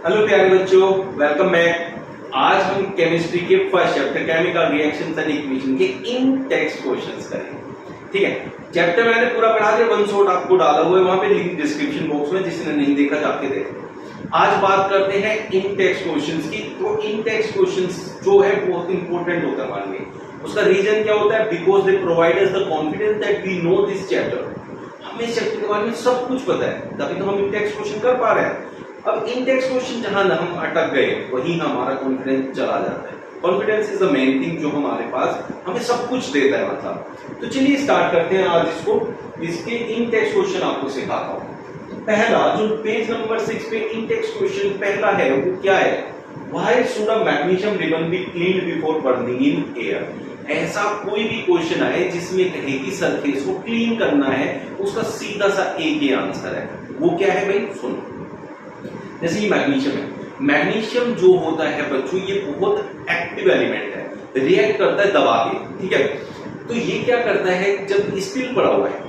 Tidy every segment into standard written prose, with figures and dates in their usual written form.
Hello प्यारे बच्चों, welcome back. आज हम केमिस्ट्री के first chapter chemical reactions and equation के इन टेक्स्ट क्वेश्चंस करेंगे। ठीक है, चैप्टर मैंने पूरा पढ़ा दिया, वन शॉट आपको डाला हुआ है वहां पे लिंक डिस्क्रिप्शन बॉक्स में, जिसने नहीं देखा जाके देखो। आज बात करते हैं इन टेक्स्ट क्वेश्चंस की। तो इन टेक्स्ट क्वेश्चंस जो है बहुत इंपॉर्टेंट होता है, मान लीजिए उसका रीजन क्या होता है, because they provide us the confidence that we know this chapter. हमें इस चैप्टर के बारे में सब कुछ पता है, तभी तो हम इन टेक्स्ट क्वेश्चन कर पा रहे हैं। अब इन टेक्स्ट क्वेश्चन जहां हम अटक गए वहीं हमारा कॉन्फिडेंस चला जाता है। Confidence is the main thing जो हमारे पास हमें सब कुछ देता है मतलब। तो चलिए स्टार्ट करते हैं आज इसको। इसके इन टेक्स्ट क्वेश्चन आपको सिखाता हूं। तो पहला जो पेज नंबर 6 पे इन टेक्स्ट क्वेश्चन पहला है वो क्या है, why should a magnesium ribbon be cleaned before burning in air. ऐसा कोई भी क्वेश्चन आए जिसमें कहे कि सरफेस को क्लीन करना है, उसका सीधा सा एक ही आंसर है। वो क्या है भाई, सुनो। जैसे ये मैग्नीशियम है, मैग्नीशियम जो होता है बच्चों ये बहुत एक्टिव एलिमेंट है, रिएक्ट करता है दबा के। ठीक है, तो ये क्या करता है जब स्टील पड़ा हुआ है,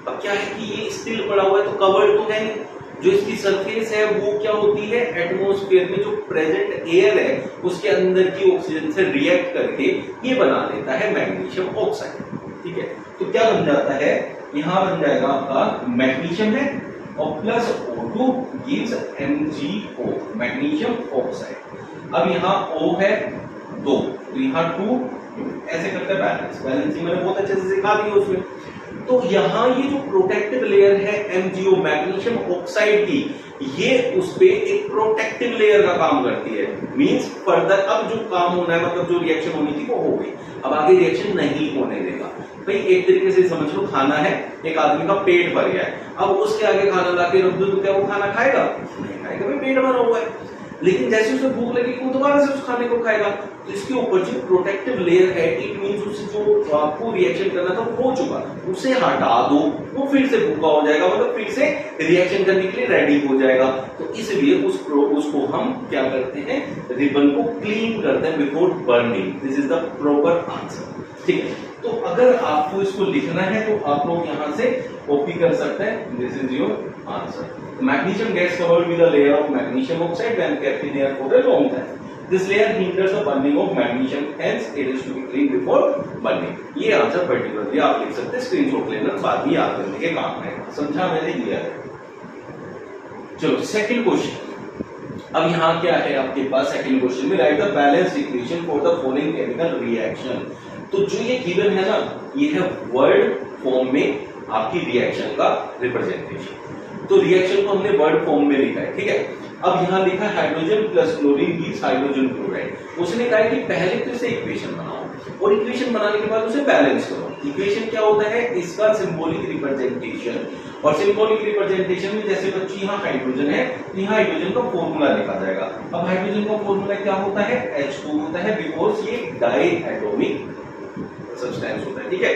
अब क्या है कि ये स्टील पड़ा हुआ है तो कवर्ड तो है नहीं, जो इसकी सरफेस है वो क्या होती है, एटमॉस्फेयर में जो प्रेजेंट एयर है उसके अंदर की ऑक्सीजन से रिएक्ट करके ये बना देता है मैग्नीशियम ऑक्साइड। ठीक है, तो क्या बन जाता है, यहां बन जाएगा आपका मैग्नीशियम है और plus O2 gives MgO, magnesium oxide. अब यहाँ O है 2, तो यहाँ 2 ऐसे करते हैं बैलेंस। बैलेंसिंग मैंने बहुत अच्छे से सिखा दी उसमें। तो यहाँ ये जो प्रोटेक्टिव लेयर है MgO मैग्नीशियम ऑक्साइड की, ये उस पे एक प्रोटेक्टिव लेयर का काम करती है। मींस फर्दर अब जो काम होना है, मतलब जो रिएक्शन होनी थी वो हो गई, अब आगे रिएक्शन नहीं होने देगा। भाई एक तरीके से समझ लो, खाना है, एक आदमी का पेट भर गया है, अब उसके आगे खाना लाके रख दो तो क्या वो खाना खाएगा? नहीं खाएगा, भाई पेट भरा हुआ है। लेकिन जैसे उसे भूख लगेगी वो दोबारा से उस खाने को खाएगा। तो इसके ऊपर जो प्रोटेक्टिव लेयर है, इट मींस उससे जो आपको रिएक्शन करना था वो हो चुका, उसे हटा दो, वो फिर से भूखा हो जाएगा, मतलब फिर से रिएक्शन करने के लिए रेडी हो जाएगा। तो इसलिए उसको हम क्या करते हैं, रिबन को क्लीन करते हैं before burning. This is the proper answer. ठीक है, तो अगर आपको इसको लिखना है तो आप लोग यहां से कॉपी कर सकते हैं। This is your answer. Magnesium gets covered with a layer of magnesium oxide when kept in air for a long time. This layer hinders the burning of magnesium, hence it is to be clean before burning. ये answer particularly आप लिख सकते हैं, screenshot लेना, बाद में याद करने के काम है। समझा मैंने दिया है। चलो सेकंड क्वेश्चन। अब यहाँ क्या है आपके पास, सेकंड क्वेश्चन में right the balanced equation for the following chemical reaction. तो जो ये गिवन है ना, ये है वर्ड फॉर्म में आपकी रिएक्शन का रिप्रेजेंटेशन। तो रिएक्शन को हमने वर्ड फॉर्म में लिखा है। ठीक है, अब यहाँ लिखा है hydrogen plus chlorine gives hydrogen chloride. उसने कहा है कि पहले तो इसे इक्वेशन बनाओ और इक्वेशन बनाने के बाद उसे बैलेंस करो। इक्वेशन क्या होता है, इसका सिंबॉलिक रिप्रेजेंटेशन। और सिंबॉलिक रिप्रेजेंटेशन में जैसे बच्ची यहाँ हाइड्रोजन है, तो यहाँ हाइड्रोजन का फॉर्मूला लिखा जाएगा। अब हाइड्रोजन का फॉर्मूला क्या होता है, H2 होता है, बिकॉज ये डाई एटॉमिक सब्सटेंस होता है। ठीक है,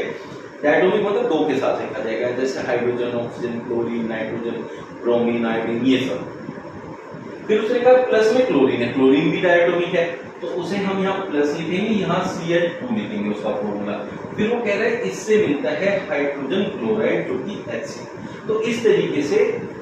डायटोमिक मतलब दो के साथ लिखा जाएगा, जैसे hydrogen, oxygen, chlorine, nitrogen, bromine, iodine, ये सब। फिर उसने कहा प्लस में क्लोरीन है, क्लोरीन भी डायटोमिक है, तो उसे हम यहाँ प्लस लिखेंगे, यहाँ Cl2 लिखेंगे उसका फॉर्मूला। फिर वो कह रहे हैं इससे मिलता है हाइड्रोजन क्लोराइड जो कि HC। तो इस तरीके से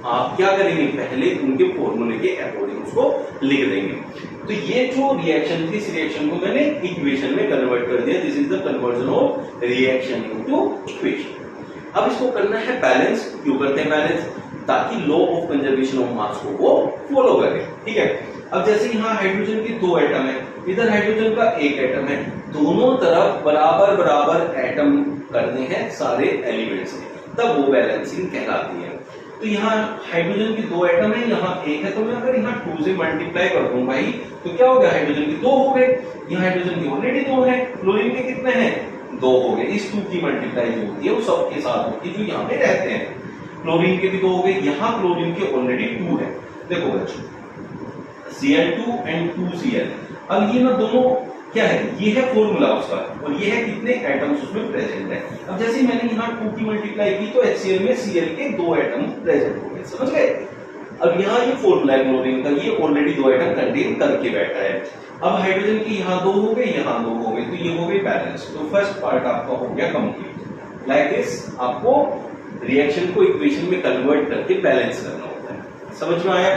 आप क्या करेंगे, पहले उनके फॉर्मूले के अकॉर्डिंग उसको लिख देंगे। तो ये जो रिएक्शन थी, इस रिएक्शन को मैंने इक्वेशन में कन्वर्ट कर दिया। This is the conversion of reaction into equation. अब इसको करना है बैलेंस। क्यों करते हैं बैलेंस, ताकि law of conservation of mass को वो फॉलो करे। ठीक है, अब जैसे यहाँ हाइड्रोजन की 2 एटम है, इधर हाइड्रोजन का 1 एटम है, दोनों तरफ बराबर बराबर एटम करने हैं सारे एलिमेंट्स में, तब वो बैलेंसिंग कहलाती है। तो यहाँ हाइड्रोजन की 2 एटम है, यहाँ 1 है, तो मैं अगर यहाँ 2 से मल्टीप्लाई कर दूं भाई, तो क्या हो गया, हाइड्रोजन की 2 हो गए, यहाँ हाइड्रोजन की ऑलरेडी 2 है, क्लोरीन के कितने हैं, 2 हो गए। इस 2 की मल्टीप्लाई जो होती है वो सबके साथ होती है जो यहाँ पे रहते हैं। क्लोरीन के भी 2 हो गए, यहाँ क्लोरीन के ऑलरेडी 2 है। देखो बच्चों, Cl2 एंड 2Cl। अब ये ना दोनों क्या है, ये है फॉर्मूला उसका, और ये है कितने एटम्स उसमें प्रेजेंट है। अब जैसे मैंने यहाँ 2 की मल्टीप्लाई की तो HCl में Cl के 2 एटम प्रेजेंट हो गए, समझ गए। अब यहाँ ये फॉर्मूला है क्लोरीन का, ये ऑलरेडी 2 एटम कंटेन करके बैठा है। अब हाइड्रोजन की यहाँ 2 हो गए, यहाँ 2 हो गए, तो ये हो गई बैलेंस। तो फर्स्ट पार्ट आपका हो गया कंप्लीट। लाइक दिस आपको रिएक्शन को इक्वेशन में कन्वर्ट करके बैलेंस करना होता है। समझ में आया?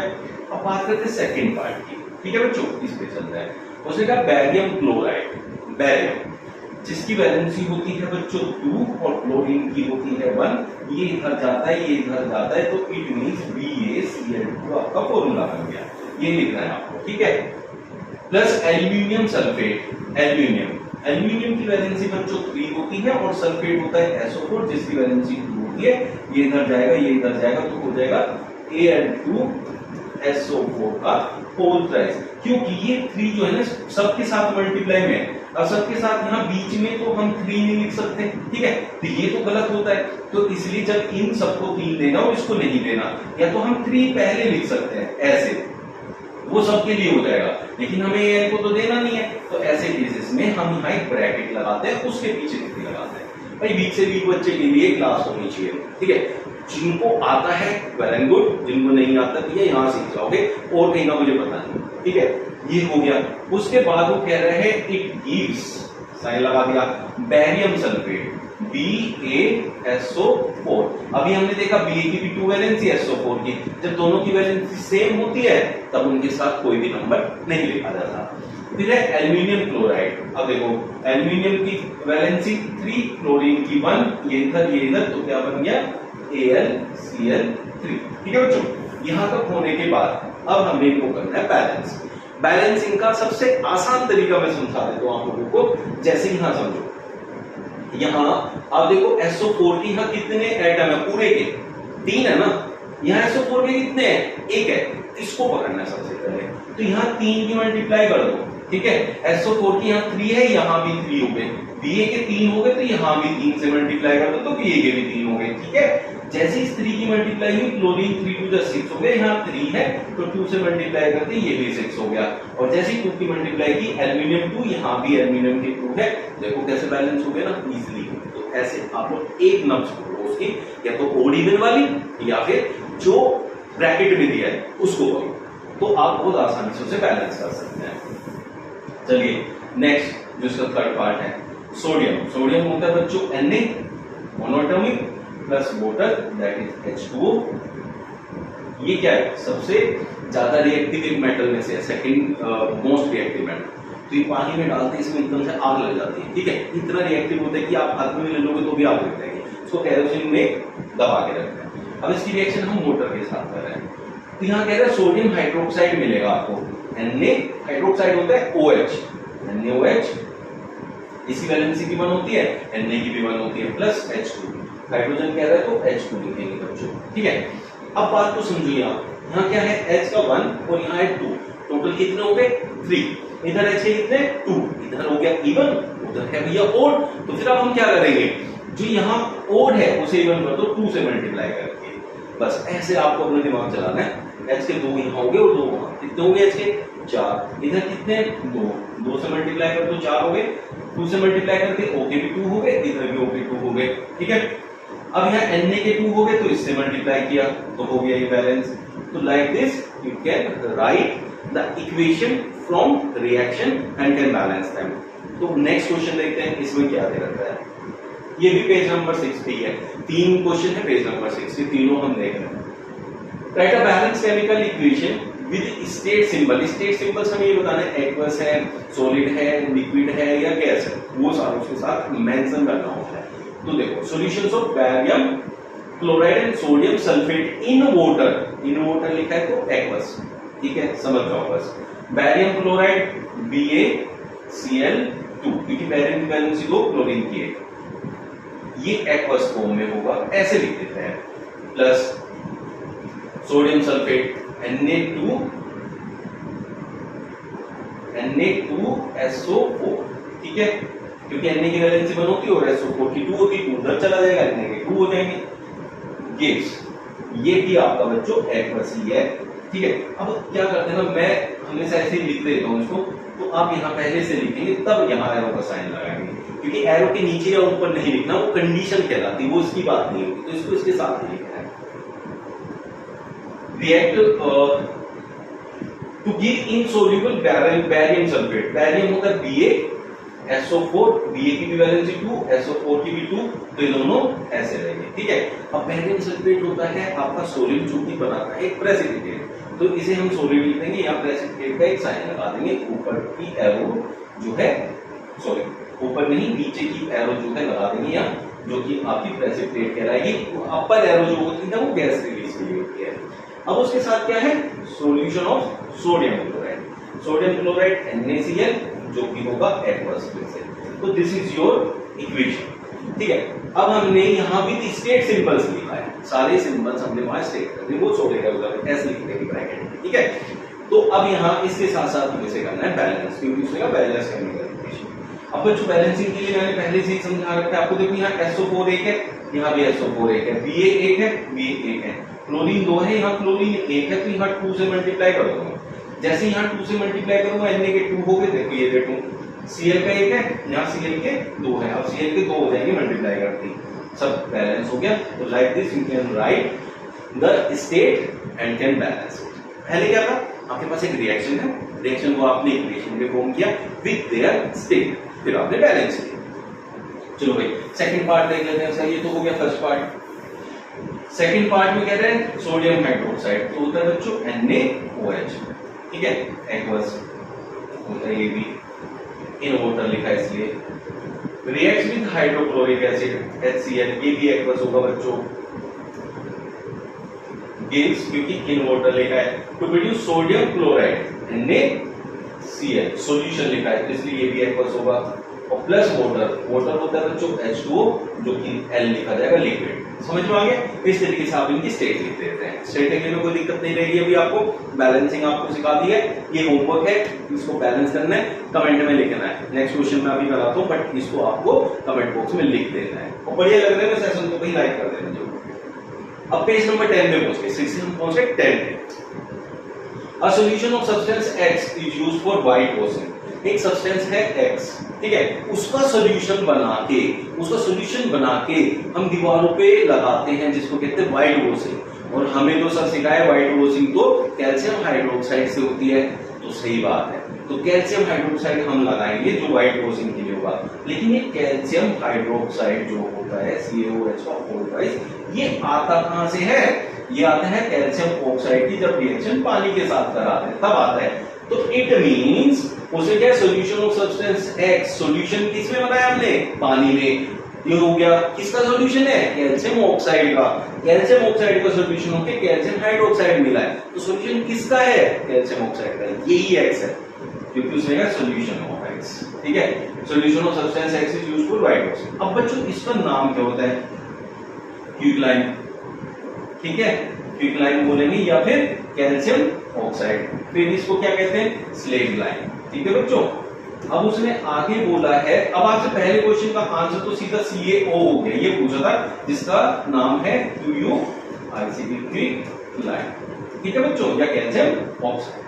अब बात करते हैं सेकंड पार्ट की, ठीक है बच्चों, इस पे चलता है। उसने कहा बैरियम क्लोराइड, बैरियम जिसकी वैलेंसी होती है बच्चों 2 और क्लोरीन की होती है 1, ये इधर जाता है, ये इधर जाता है, तो इट मींस BaCl2 आपका फॉर्मूला बन गया, ये लिखना है आपको, ठीक है। प्लस एल्यूमिनियम सल्फेट, एल्यूमिनियम की वैलेंसी बच्चों 3 होती है और सल्फेट होता है SO4 जिसकी वैलेंसी 2 होती है, ये इधर जाएगा, ये इधर जाएगा, तो हो जाएगा Al2SO4 का होल प्राइस, क्योंकि ये 3 जो है ना सबके साथ मल्टीप्लाई में, अब सबके साथ यहाँ बीच में तो हम 3 नहीं लिख सकते, ठीक है, तो ये तो गलत होता है, तो इसलिए जब इन सबको 3 देना और इसको नहीं देना, या तो हम 3 पहले लिख सकते हैं ऐसे, वो सबके लिए हो जाएगा, लेकिन हमें Al को तो देना नहीं है, तो ऐसे केसेस में हम यहाँ एक ब्रैकेट लगाते हैं, उसके पीछे 3 लगाते हैं। भाई वीक से वीक बच्चे के लिए क्लास होनी चाहिए, ठीक है, जिनको आता है वेल एंड गुड, जिनको नहीं आता तो ये यहाँ सीख जाओगे, और कहीं का मुझे पता नहीं, ठीक है, ये हो गया। उसके बाद वो कह रहे हैं इट गिव्स, साइन लगा दिया, बैरियम सल्फेट BaSO4, अभी हमने देखा Ba की भी 2 वैलेंसी SO4 की, जब दोनों की वैलेंसी सेम होती है तब उनके साथ कोई भी नंबर नहीं लिखा जाता। फिर है एल्यूमिनियम क्लोराइड, अब देखो एल्यूमिनियम की वैलेंसी 3, क्लोरीन की 1, ये इधर, तो क्या बन गया AlCl3, ठीक है बच्चों। यहां तक होने के बाद अब हमने इनको करना है बैलेंस। बैलेंसिंग का सबसे आसान तरीका मैं समझा देता हूं आप लोगों को, जैसे यहां समझो, यहां आप देखो SO4 की यहां कितने एटम है, पूरे के 3 है ना, यहां SO4 के कितने हैं, 1 है, इसको पकड़ना है सबसे पहले, तो यहां 3 की मल्टीप्लाई कर दो, ठीक है, SO4 की यहां 3 है, यहां भी 3 हो गए, Ba के 3 हो गए, तो यहां भी 3 से मल्टीप्लाई कर दो तो Ba के भी 3 हो गए, ठीक है। जैसे इस 3 की मल्टीप्लाई हुई, क्लोरीन 3 to the 6 हो गया, यहाँ 3 है तो 2 से मल्टीप्लाई करते ये भी 6 हो गया, और जैसे ही 2 की मल्टीप्लाई की एल्यूमिनियम 2, यहाँ भी एल्यूमिनियम के 2 है, देखो कैसे बैलेंस हो गया ना इजीली। तो ऐसे आप लोग एक नंबर पकड़ो उसकी, या तो ओड इवन वाली या फिर जो ब्रैकेट में दिया है उसको करो, तो आप बहुत आसानी से उसे बैलेंस कर सकते हैं। चलिए नेक्स्ट जो इसका थर्ड पार्ट है सोडियम, सोडियम होता है बच्चों Na monoatomic plus water that is H2O, ये क्या है सबसे ज्यादा रिएक्टिव मेटल में से सेकंड मोस्ट रिएक्टिव मेटल, तो ये पानी में डालते हैं इसमें एकदम से आग लग जाती है, ठीक है, इतना रिएक्टिव होता है कि आप हाथ में ले लोगे तो भी आग लग जाएगी, इसको केरोसिन में दबा के रखते हैं। अब इसकी रिएक्शन हम मोटर के साथ कर रहे हैं, तो यहाँ कह रहे हैं सोडियम हाइड्रोक्साइड मिलेगा आपको, Na हाइड्रोक्साइड होता है OH, NaOH, इसकी वैलेंसी की 1 होती है, Na की भी 1 होती है, प्लस H2, हाइड्रोजन कह रहा है तो H2 लिखेंगे बच्चों, ठीक है। अब बात को समझिए आप, यहाँ क्या है H का 1 और यहाँ है 2, टोटल कितने हो गए 3, इधर H के कितने 2, इधर हो गया इवन, उधर है भैया ओड, तो फिर अब हम क्या करेंगे, जो यहाँ ओड है उसे इवन कर दो 2 से मल्टीप्लाई करके, बस ऐसे आपको अपना दिमाग चलाना है। H के 2 यहाँ हो गए और 2 वहां, कितने हो गए H के 4, इधर कितने 2 से मल्टीप्लाई कर दो 4 हो गए, 2 से मल्टीप्लाई करके O के भी 2 हो गए, इधर भी O के 2 हो गए, ठीक है। अब यहाँ Na के 2 हो गए तो इससे मल्टीप्लाई किया तो हो गया ये बैलेंस। तो like this you can write the equation from reaction and can balance them. तो नेक्स्ट क्वेश्चन देखते हैं इसमें क्या दे रखा है, ये भी पेज नंबर 60 है, 3 क्वेश्चन है पेज नंबर 60, तीनों हम देख रहे हैं। Right a balance chemical equation with state symbol, state symbols हमें ये बताना है एक्वस है, सॉलिड है, लिक्विड है या गैस है, वो सारे उसके साथ मेंशन करना होता है। तो देखो solutions of barium chloride and sodium sulphate in water लिखा है तो एक्वस, ठीक है, समझ जाओ बस। बैरियम क्लोराइड BaCl2, क्योंकि बैरियम की वैलेंसी 2, क्लोरीन की 1, ये एक्वस फॉर्म में होगा, ऐसे लिख देते हैं, प्लस सोडियम सल्फेट Na2SO4, ठीक है, क्योंकि Na की वैलेंसी 1 होती है और SO4 की 2 होती है, उधर चला जाएगा, Na के 2 हो जाएंगे, गिव्स, ये भी आपका बच्चों एक्वस ही है, ठीक है। अब क्या करते हैं ना, मैं हमेशा ऐसे ही लिख देता हूँ इसको, तो आप यहाँ पहले से लिखेंगे तब यहाँ एरो का साइन लगाएंगे, क्योंकि एरो के नीचे या ऊपर नहीं लिखना, वो कंडीशन कहलाती है, वो इसकी बात नहीं होती, तो इसको इसके साथ ही लिखना है। React to give insoluble barium sulphate, barium होता है BaSO4, Ba की भी वैलेंसी 2, SO4 की भी 2, तो ये दोनों ऐसे रहेंगे, ठीक है। अब बैरियम सल्फेट होता है आपका सोलिड जो कि बनाता है प्रेसिपिटेट, तो इसे हम सोडियम लिख देंगे, यहाँ प्रेसिपिटेट का एक साइन लगा देंगे, ऊपर की एरो जो है, सॉरी ऊपर नहीं नीचे की एरो जो है लगा देंगे यहाँ, जो कि आपकी प्रेसिपिटेट कहलाएगी। अपर एरो जो होती है वो गैस रिलीज के लिए होती है। अब उसके साथ क्या है, solution of sodium chloride, sodium chloride NaCl जो कि होगा एक्वस से। तो दिस इज योर इक्वेशन, ठीक है। अब हमने यहाँ भी स्टेट सिंबल्स लिखा है, सारे सिंबल्स हमने वहां स्टेट कर दिए, वो छोड़ेगा उधर एस लिख देंगे ब्रैकेट में, ठीक है। तो अब यहाँ इसके साथ साथ हमें से करना है बैलेंस, क्योंकि उसमें बैलेंस केमिकल इक्वेशन। अब बच्चों बैलेंसिंग के लिए मैंने पहले से ही समझा रखा है आपको। देखो यहाँ SO4 एक है, यहाँ भी SO4 एक है, Ba एक है, Ba एक है, क्लोरीन 2 है, यहाँ क्लोरीन 1 है, तो यहाँ 2 से मल्टीप्लाई कर दूंगा। जैसे यहाँ 2 से मल्टीप्लाई करूंगा Na के 2 हो गए, देखो ये देखो Cl का 1 है, यहाँ Cl के 2 है, अब Cl के 2 हो जाएंगे मल्टीप्लाई करते ही, सब बैलेंस हो गया। तो like this you can write the state and can balance it. पहले क्या था, आपके पास एक रिएक्शन है, रिएक्शन को आपने इक्वेशन में फॉर्म किया विद देयर स्टेट, फिर आपने बैलेंस किया। चलो भाई सेकंड पार्ट देख लेते हैं। सर ये तो हो गया फर्स्ट पार्ट। सेकंड पार्ट में कहते हैं सोडियम हाइड्रोक्साइड, तो होता है बच्चों NaOH, ठीक है, एक्वस होता है, ये भी इन वाटर लिखा है इसलिए। Reacts with hydrochloric acid HCl, ये भी एक्वस होगा बच्चों, गिव्स, क्योंकि इन वाटर लिखा है, to produce sodium chloride NaCl, solution लिखा है तो इसलिए ये भी एक्वस होगा। और प्लस वाटर, वाटर होता है बच्चों H2O, जो कि L लिखा जाएगा लिक्विड। समझ में आ गया? इस तरीके से आप इनकी स्टेट लिख देते हैं। स्टेट लिखने में कोई दिक्कत नहीं रहेगी। अभी आपको बैलेंसिंग आपको सिखा दी है, ये होमवर्क है, इसको बैलेंस करना है, कमेंट में लिखना है। नेक्स्ट क्वेश्चन में अभी कराता हूँ, बट इसको आपको कमेंट बॉक्स में लिख देना है। और बढ़िया लग रहा है ना सेशन, तो भाई लाइक कर देना जरूर। अब पेज नंबर 10 में पहुंच गए, 6 से हम पहुंच गए 10 में। A solution of substance X is used for white washing. एक सब्सटेंस है X, ठीक है, उसका सॉल्यूशन बना के हम दीवारों पे लगाते हैं, जिसको कहते हैं व्हाइट वॉशिंग। और हमें तो सर सिखाया व्हाइट वॉशिंग तो कैल्शियम हाइड्रोक्साइड से होती है, तो सही बात है। तो कैल्शियम हाइड्रोक्साइड हम लगाएंगे जो व्हाइट वॉशिंग के लिए होगा। लेकिन ये कैल्शियम हाइड्रोक्साइड जो होता है CaOH का ऑक्साइड, ये आता कहां से है? ये आता है कैल्शियम ऑक्साइड की जब रिएक्शन पानी के साथ कराते हैं तब आता है। तो इट मींस उसे क्या, solution of substance X, solution किसमें बनाया हमने? पानी में। ये हो गया, किसका सॉल्यूशन है? कैल्शियम ऑक्साइड का। कैल्शियम ऑक्साइड का सॉल्यूशन होकर कैल्शियम हाइड्रोक्साइड मिला है, तो सॉल्यूशन किसका है? कैल्शियम ऑक्साइड का। यही X है, क्योंकि उसमें क्या, सॉल्यूशन ऑफ X, ठीक है। Solution of substance X is used for white washing. अब बच्चों इसका नाम क्या होता है? क्विकलाइन, ठीक है, क्विकलाइन बोलेंगे या फिर कैल्शियम ऑक्साइड। फिर इसको क्या कहते हैं? स्लेग लाइन, ठीक है बच्चों। अब उसने आगे बोला है, अब आपसे पहले क्वेश्चन का आंसर तो सीधा CaO हो गया, ये पूछा था जिसका नाम है QUICP, क्विकलाइन, ठीक है बच्चों, या कैल्शियम ऑक्साइड।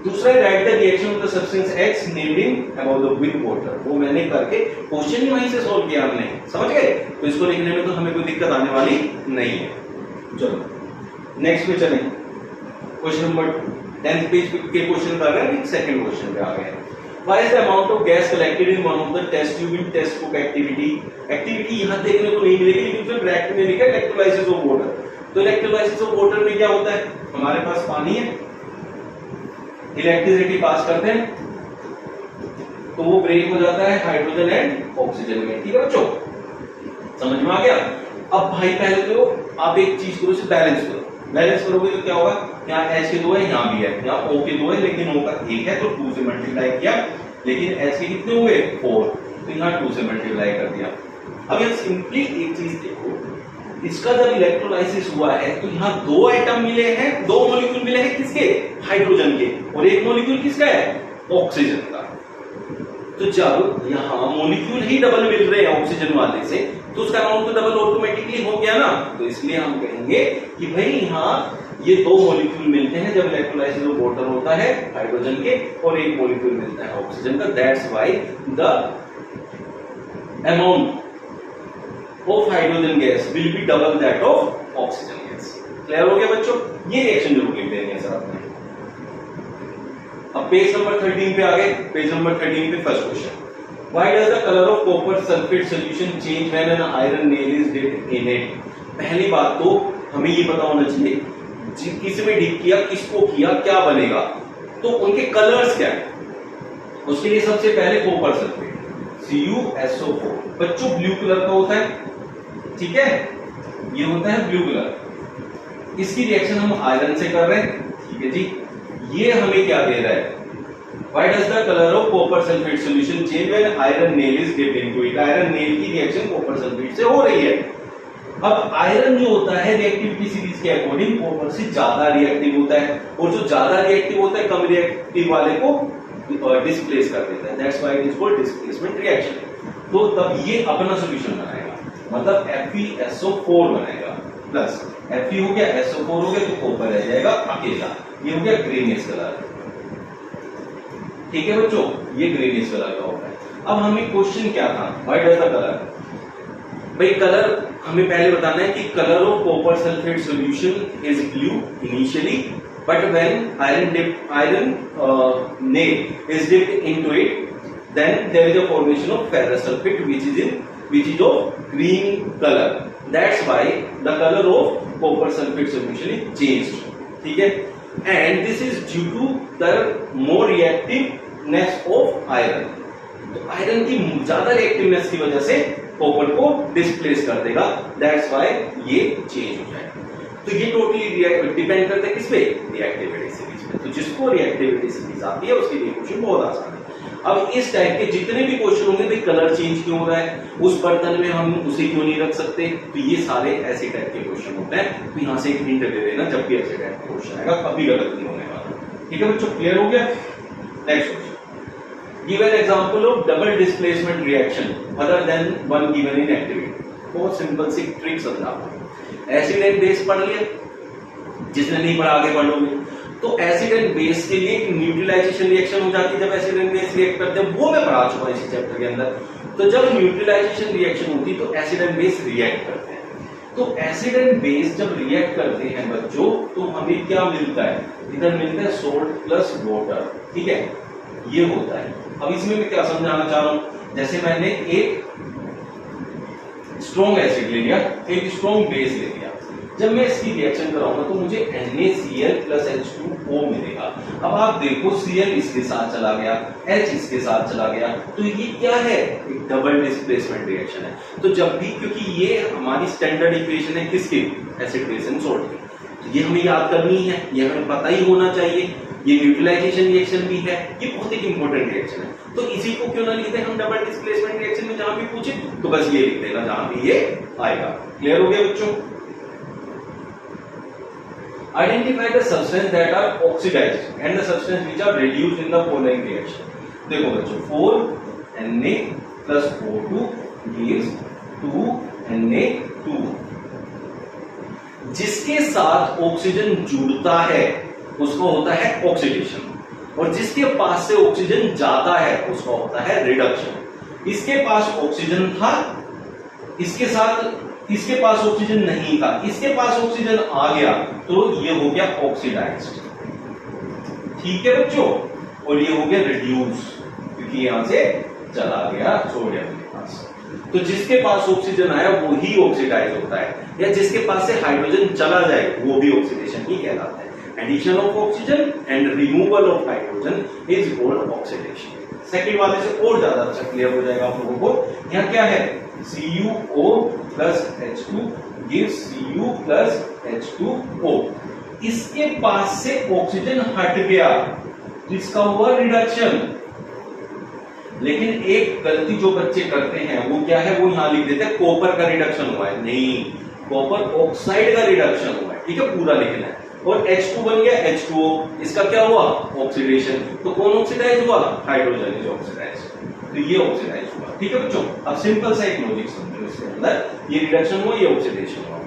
दूसरा right the reaction of the substance X naming about the with water, वो मैंने करके क्वेश्चन ही वहीं से सॉल्व किया हमने, समझ गए? तो इसको लिखने में तो हमें कोई दिक्कत आने वाली नहीं है। चलो नेक्स्ट पे चलें। क्वेश्चन नंबर 10 पेज के क्वेश्चन कर रहे हैं, सेकंड क्वेश्चन पे आ गए। Why is the amount of gas collected in one of the test tube in test book activity? Activity यहाँ देखने को नहीं मिलेगी, लेकिन उसमें ब्रैकेट में लिखा है इलेक्ट्रोलाइसिस ऑफ वाटर। तो इलेक्ट्रोलाइसिस ऑफ वाटर में क्या होता है? हमारे पास पानी है, इलेक्ट्रिसिटी पास करते हैं, तो वो ब्रेक हो जाता है हाइड्रोजन एंड ऑक्सीजन में, ठीक है बच्चों, समझ में आ गया? अब भाई पहले तो आप एक चीज करो, इसे बैलेंस करो। बैलेंस करोगे तो क्या होगा, यहाँ H के 2 है, यहाँ भी है, यहाँ O के 2 है, लेकिन O का 1 है तो 2 से मल्टीप्लाई किया, लेकिन H के कितने हुए? 4, तो यहाँ 2 से मल्टीप्लाई कर दिया। अब यहाँ सिंपली एक चीज देखो, इसका जब इलेक्ट्रोलाइसिस हुआ है तो यहाँ 2 एटम मिले हैं, 2 मॉलिक्यूल मिले हैं, किसके? हाइड्रोजन के, और एक मॉलिक्यूल किसका है? ऑक्सीजन का। तो जब यहाँ मॉलिक्यूल ही डबल मिल रहे हैं ऑक्सीजन वाले से, तो उसका अमाउंट तो डबल ऑटोमेटिकली हो गया ना। तो इसलिए हम कहेंगे कि भाई यहाँ ये 2 मॉलिक्यूल मिलते हैं जब इलेक्ट्रोलाइसिस ऑफ वाटर होता है हाइड्रोजन के, और एक मॉलिक्यूल मिलता है ऑक्सीजन का। That's why the amount of hydrogen gas will be double that of oxygen gas. Clear हो गया बच्चों? ये रिएक्शन जरूर लिख देंगे सर आपने। अब पेज नंबर 13 पे आ गए। पेज नंबर 13 पे first question, Why does the color of copper sulfate solution change when an iron nail is dipped in it? पहली बात तो हमें ये पता होना चाहिए किसमें डिप किया, किसको किया, क्या बनेगा, तो उनके कलर्स क्या है। उसके लिए सबसे पहले कॉपर सल्फेट CuSO4 बच्चों ब्लू कलर का होता है, ठीक है, ये होता है ब्लू कलर। इसकी रिएक्शन हम आयरन से कर रहे हैं, ठीक है जी। ये हमें क्या दे रहा है, Why does the color of copper sulfate solution change when iron nail is dipped into it? Iron nail की रिएक्शन कॉपर सल्फेट से हो रही है। अब आयरन जो होता है रिएक्टिविटी सीरीज के अकॉर्डिंग कॉपर से ज्यादा रिएक्टिव होता है, और जो ज्यादा रिएक्टिव होता है कम रिएक्टिव वाले को डिस्प्लेस कर देता है। That's why it is called displacement reaction. तो तब ये अपना सॉल्यूशन बनाएगा, मतलब FeSO4 बनाएगा, प्लस Fe हो गया, SO4 हो गया, तो कॉपर रह जाएगा अकेला। ये हो गया ग्रीनिश कलर, ठीक है बच्चों, ये ग्रीनिश कलर का होता है। अब हमें क्वेश्चन क्या था, व्हाई डज द कलर, भाई कलर हमें पहले बताना है कि colour of copper sulphate solution is blue initially, but when iron nail is dipped into it, then there is a formation of ferrous sulfate which is of green color. That's why the color of copper sulfate solution is changed, ठीक है, and this is due to the more reactiveness of iron. तो iron की ज्यादा रिएक्टिवनेस की वजह से copper को displace कर देगा, दैट्स व्हाई ये चेंज हो जाएगा। तो ये टोटली डिपेंड करता है किस पे, रिएक्टिविटी सीरीज पे। तो जिसको रिएक्टिविटी सीरीज आती है उसके लिए क्वेश्चन बहुत आसान है। अब इस टाइप के जितने भी क्वेश्चन होंगे, भाई कलर चेंज क्यों हो रहा है, उस बर्तन में हम उसे क्यों नहीं रख सकते, तो ये सारे ऐसे टाइप के क्वेश्चन होते हैं। तो यहाँ से एक हिंट दे देना, जब भी ऐसे टाइप का क्वेश्चन आएगा कभी गलत नहीं होने वाला, ठीक है बच्चों, क्लियर हो गया। Next question, give an example of double displacement reaction other than one given in activity. बहुत सिंपल सी ट्रिक समझा, एसिड एंड बेस पढ़ लिया, जिसने नहीं पढ़ा आगे पढ़ लोगे। तो एसिड एंड बेस के लिए न्यूट्रलाइजेशन रिएक्शन हो जाती है जब एसिड एंड बेस रिएक्ट करते हैं, वो मैं पढ़ा चुका हूं इसी चैप्टर के अंदर। तो जब न्यूट्रलाइजेशन रिएक्शन होती है तो एसिड एंड बेस रिएक्ट करते हैं। तो एसिड एंड बेस जब रिएक्ट करते हैं बच्चों, तो हमें क्या मिलता है, इधर मिलता है सोल्ट प्लस वाटर, ठीक है, ये होता है। अब इसमें मैं क्या समझाना चाह रहा हूं, जैसे मैंने एक स्ट्रॉन्ग एसिड ले लिया, एक स्ट्रॉन्ग बेस ले लिया, जब मैं इसकी रिएक्शन कराऊंगा तो मुझे NaCl प्लस H2O मिलेगा। अब आप देखो Cl इसके साथ चला गया, H इसके साथ चला गया, तो ये क्या है, एक डबल डिस्प्लेसमेंट रिएक्शन है। तो जब भी, क्योंकि ये हमारी स्टैंडर्ड इक्वेशन है किसकी, एसिड बेस एंड सॉल्ट की, तो ये हमें याद करनी है, ये हमें पता ही होना चाहिए। ये न्यूट्रलाइजेशन रिएक्शन भी है, ये बहुत एक इंपॉर्टेंट रिएक्शन है। तो इसी को क्यों ना लिखते हैं हम डबल डिस्प्लेसमेंट रिएक्शन में, जहां भी पूछे तो बस ये लिख देना जहां भी ये आएगा। क्लियर हो गया बच्चों। Identify the substance that are oxidized and the substance which are reduced in the following reaction. देखो बच्चों, 4Na plus O2 gives 2Na2। जिसके साथ ऑक्सीजन जुड़ता है उसको होता है ऑक्सीडेशन, और जिसके पास से ऑक्सीजन जाता है उसका होता है रिडक्शन। इसके पास ऑक्सीजन था, इसके साथ इसके पास ऑक्सीजन नहीं था, इसके पास ऑक्सीजन आ गया तो ये हो गया ऑक्सीडाइज्ड, ठीक है बच्चों, और ये हो गया रिड्यूस, क्योंकि यहां से चला गया सोडियम के पास। तो जिसके पास ऑक्सीजन आया वो ही ऑक्सीडाइज होता है, या जिसके पास से हाइड्रोजन चला जाए वो भी ऑक्सीडेशन ही कहलाता है। Addition of oxygen and removal of hydrogen is called oxidation. Second वाले से और ज्यादा अच्छा क्लियर हो जाएगा आप लोगों को। यहाँ क्या है, CuO plus H2 gives Cu plus H2O। इसके पास से ऑक्सीजन हट गया तो इसका हुआ रिडक्शन। लेकिन एक गलती जो बच्चे करते हैं वो क्या है, वो यहां लिख देते हैं कॉपर का रिडक्शन हुआ है, नहीं, कॉपर ऑक्साइड का रिडक्शन हुआ है, ठीक है, पूरा लिखना है। और H2 बन गया H2O, इसका क्या हुआ, ऑक्सीडेशन। तो कौन ऑक्सीडाइज हुआ, हाइड्रोजन इज ऑक्सीडाइज, तो ये ऑक्सीडाइज हुआ, ठीक है बच्चों। अब सिंपल सा एक लॉजिक समझो इसके अंदर, ये रिडक्शन हुआ, ये ऑक्सीडेशन हुआ।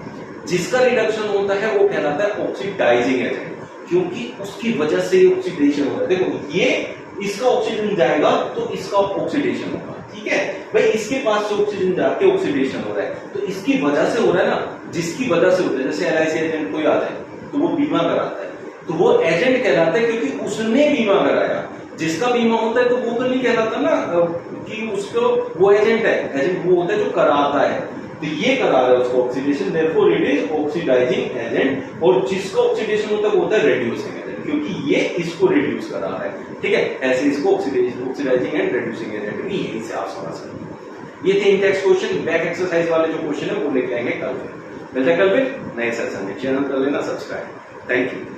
जिसका रिडक्शन होता है वो कहलाता है ऑक्सीडाइजिंग एजेंट, क्योंकि उसकी वजह से ऑक्सीडेशन हो रहा है। देखो ये इसका ऑक्सीजन जाएगा तो इसका ऑक्सीडेशन होगा, ठीक है भाई, इसके पास से ऑक्सीजन जाके ऑक्सीडेशन हो रहा है, तो इसकी वजह से हो रहा है ना, जिसकी वजह से होता है। जैसे LIC एजेंट कोई आ जाए तो वो बीमा कराता है, तो वो एजेंट कहलाता है क्योंकि उसने बीमा कराया। जिसका बीमा होता है तो वो तो नहीं कहलाता ना कि उसको वो एजेंट है, एजेंट वो होता है जो कराता है। तो ये करा रहा है उसको oxidation, therefore it is oxidising agent, और जिसका ऑक्सीडेशन होता है वो होता है रेड्यूसिंग एजेंट, क्योंकि ये इसको रिड्यूस करा रहा है। ठीक है, ऐसे इसको ऑक्सीडाइजिंग एंड रिड्यूसिंग एजेंट भी यही से आप समझ सकते हैं। ये थे इन-टेक्स्ट क्वेश्चन। बैक एक्सरसाइज वाले जो क्वेश्चन है वो लेके आएंगे कल। मिलते हैं कल फिर नए सेशन में। चैनल कर लेना सब्सक्राइब। Thank you.